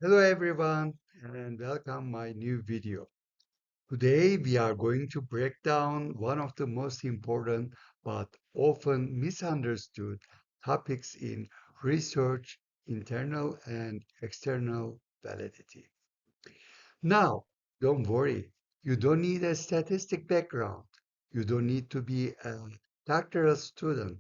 Hello everyone and welcome my new video. Today we are going to break down one of the most important but often misunderstood topics in research, internal and external validity. Now, don't worry, you don't need a statistic background. You don't need to be a doctoral student.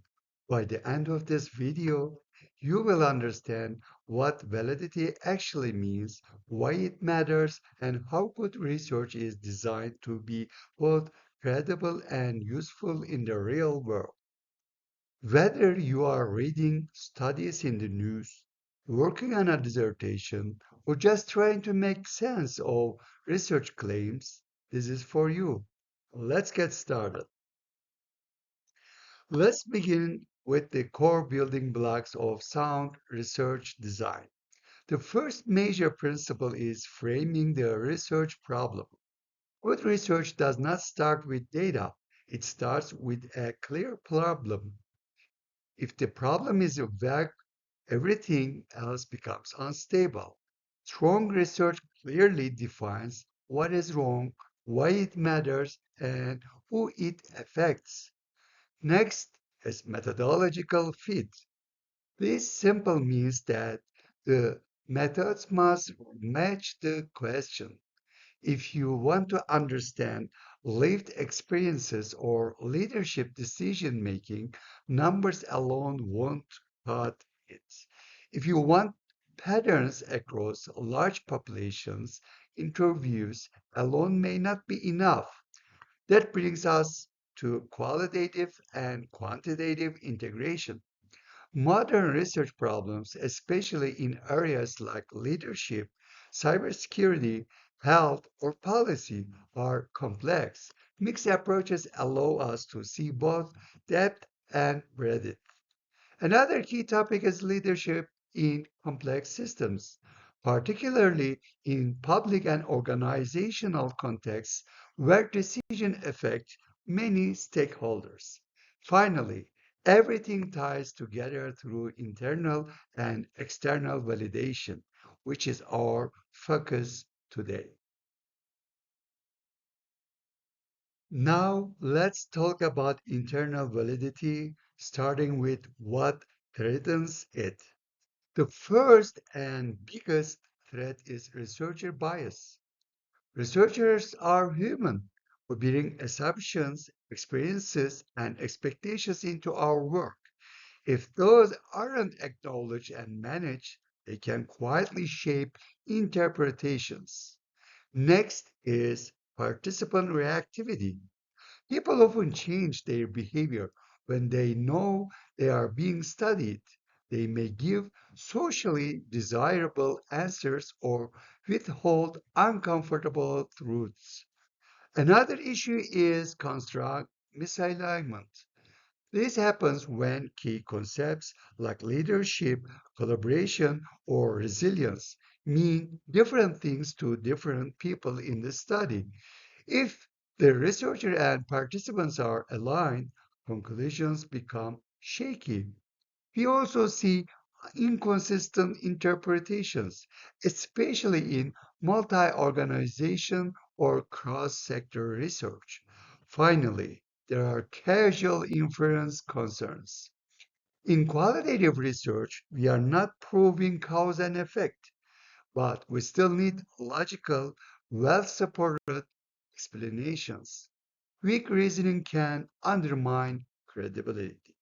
By the end of this video, you will understand what validity actually means, why it matters, and how good research is designed to be both credible and useful in the real world. Whether you are reading studies in the news, working on a dissertation, or just trying to make sense of research claims, this is for you. Let's get started. Let's begin with the core building blocks of sound research design. The first major principle is framing the research problem. Good research does not start with data, it starts with a clear problem. If the problem is vague, everything else becomes unstable. Strong research clearly defines what is wrong, why it matters, and who it affects. Next is methodological fit. This simple means that the methods must match the question. If you want to understand lived experiences or leadership decision making, numbers alone won't cut it. If you want patterns across large populations, interviews alone may not be enough. That brings us to qualitative and quantitative integration. Modern research problems, especially in areas like leadership, cybersecurity, health, or policy, are complex. Mixed approaches allow us to see both depth and breadth. Another key topic is leadership in complex systems, particularly in public and organizational contexts where decision affect many stakeholders. Finally, everything ties together through internal and external validation, which is our focus today. Now, let's talk about internal validity, starting with what threatens it. The first and biggest threat is researcher bias. Researchers are human. We bring assumptions, experiences, and expectations into our work. If those aren't acknowledged and managed, they can quietly shape interpretations. Next is participant reactivity. People often change their behavior when they know they are being studied. They may give socially desirable answers or withhold uncomfortable truths. Another issue is construct misalignment. This happens when key concepts like leadership, collaboration, or resilience mean different things to different people in the study. If the researcher and participants are aligned, conclusions become shaky. We also see inconsistent interpretations, especially in multi-organization or cross-sector research. Finally, there are causal inference concerns. In qualitative research, we are not proving cause and effect, but we still need logical, well-supported explanations. Weak reasoning can undermine credibility.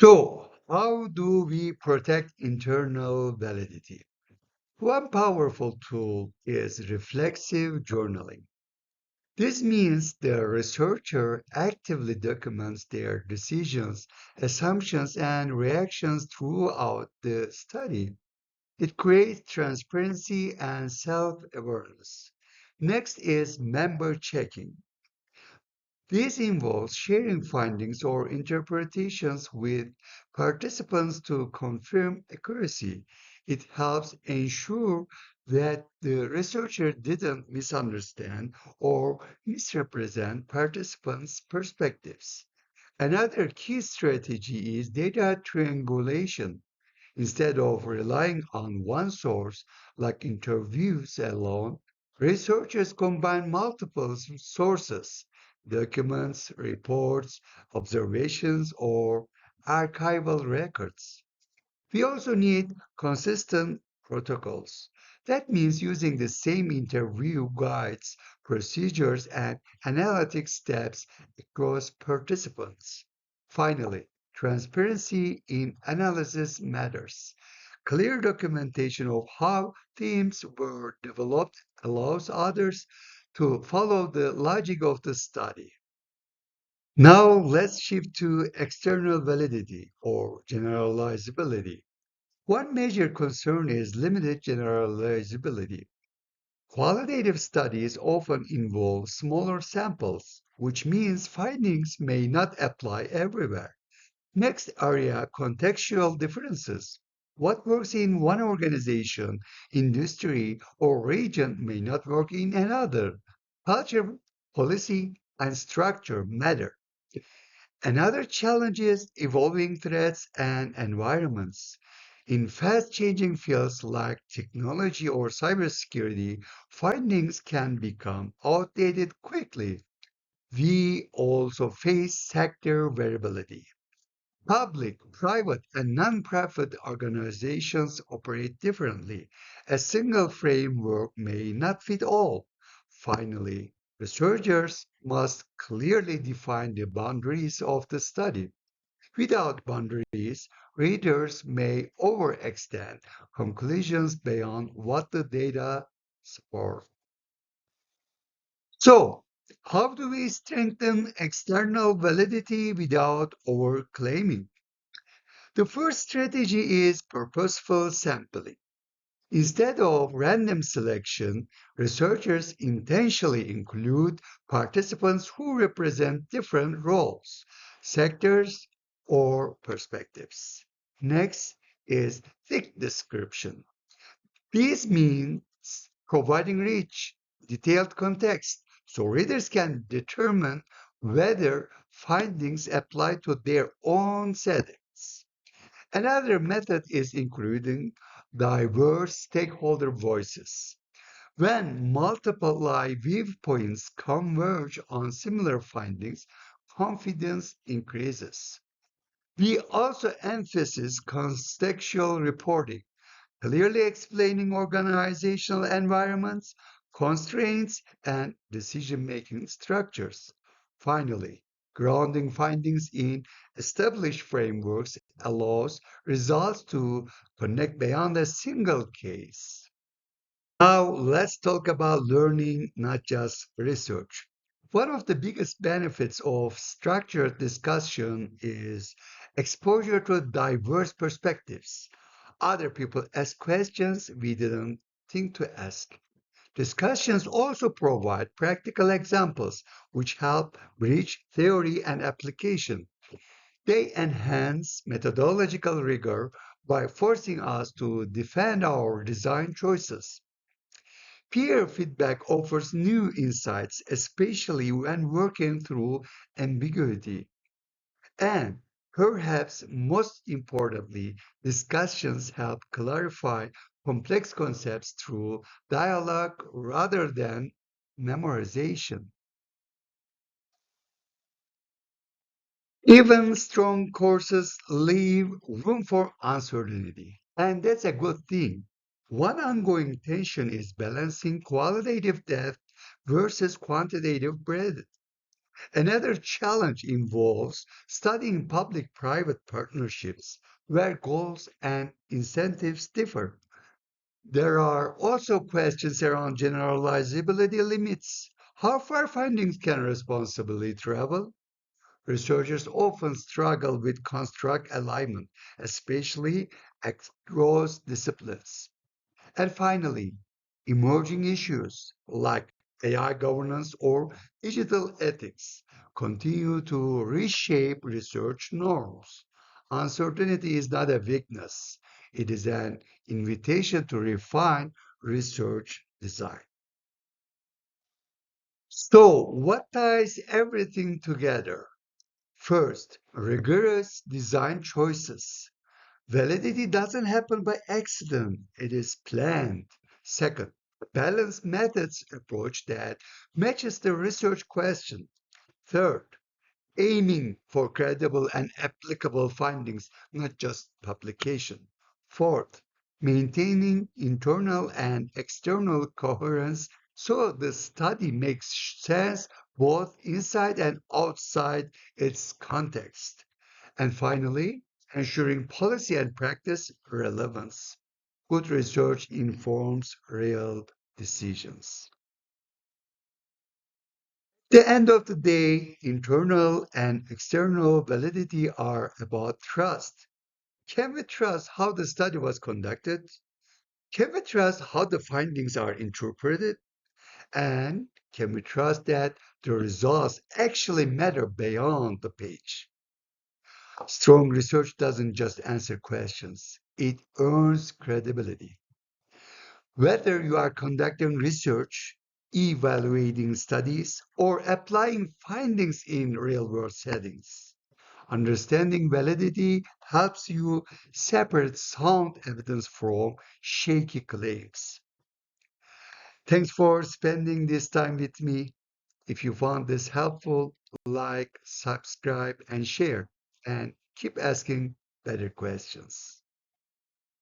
So, how do we protect internal validity? One powerful tool is reflexive journaling. This means the researcher actively documents their decisions, assumptions, and reactions throughout the study. It creates transparency and self awareness. Next is member checking. This involves sharing findings or interpretations with participants to confirm accuracy. It helps ensure that the researcher didn't misunderstand or misrepresent participants' perspectives. Another key strategy is data triangulation. Instead of relying on one source, like interviews alone, researchers combine multiple sources, documents, reports, observations, or archival records. We also need consistent protocols. That means using the same interview guides, procedures, and analytic steps across participants. Finally, transparency in analysis matters. Clear documentation of how themes were developed allows others to follow the logic of the study. Now let's shift to external validity or generalizability. One major concern is limited generalizability. Qualitative studies often involve smaller samples, which means findings may not apply everywhere. Next area, contextual differences. What works in one organization, industry, or region may not work in another. Culture, policy, and structure matter. Another challenge is evolving threats and environments. In fast changing fields like technology or cybersecurity, findings can become outdated quickly. We also face sector variability. Public, private, and non-profit organizations operate differently. A single framework may not fit all. Finally, researchers must clearly define the boundaries of the study. Without boundaries, readers may overextend conclusions beyond what the data support. So, how do we strengthen external validity without overclaiming? The first strategy is purposeful sampling. Instead of random selection, researchers intentionally include participants who represent different roles, sectors, or perspectives. Next is thick description. This means providing rich, detailed context so readers can determine whether findings apply to their own settings. Another method is including diverse stakeholder voices. When multiple live viewpoints converge on similar findings, confidence increases. We also emphasize contextual reporting, clearly explaining organizational environments, constraints, and decision-making structures. Finally, grounding findings in established frameworks allows results to connect beyond a single case. Now, let's talk about learning, not just research. One of the biggest benefits of structured discussion is exposure to diverse perspectives. Other people ask questions we didn't think to ask. Discussions also provide practical examples which help bridge theory and application. They enhance methodological rigor by forcing us to defend our design choices. Peer feedback offers new insights, especially when working through ambiguity. And perhaps most importantly, discussions help clarify complex concepts through dialogue rather than memorization. Even strong courses leave room for uncertainty, and that's a good thing. One ongoing tension is balancing qualitative depth versus quantitative breadth. Another challenge involves studying public private partnerships where goals and incentives differ. There are also questions around generalizability limits. How far findings can responsibly travel? Researchers often struggle with construct alignment, especially across disciplines. And finally, emerging issues like AI governance or digital ethics continue to reshape research norms. Uncertainty is not a weakness, it is an invitation to refine research design. So, what ties everything together? First, rigorous design choices. Validity doesn't happen by accident, it is planned. Second, a balanced methods approach that matches the research question. Third, aiming for credible and applicable findings, not just publication. Fourth, maintaining internal and external coherence so the study makes sense both inside and outside its context. And finally, ensuring policy and practice relevance. Good research informs real decisions. The end of the day, internal and external validity are about trust. Can we trust how the study was conducted? Can we trust how the findings are interpreted? And can we trust that the results actually matter beyond the page? Strong research doesn't just answer questions, it earns credibility. Whether you are conducting research, evaluating studies, or applying findings in real world settings, understanding validity helps you separate sound evidence from shaky claims. Thanks for spending this time with me. If you found this helpful, like, subscribe, and share, and keep asking better questions.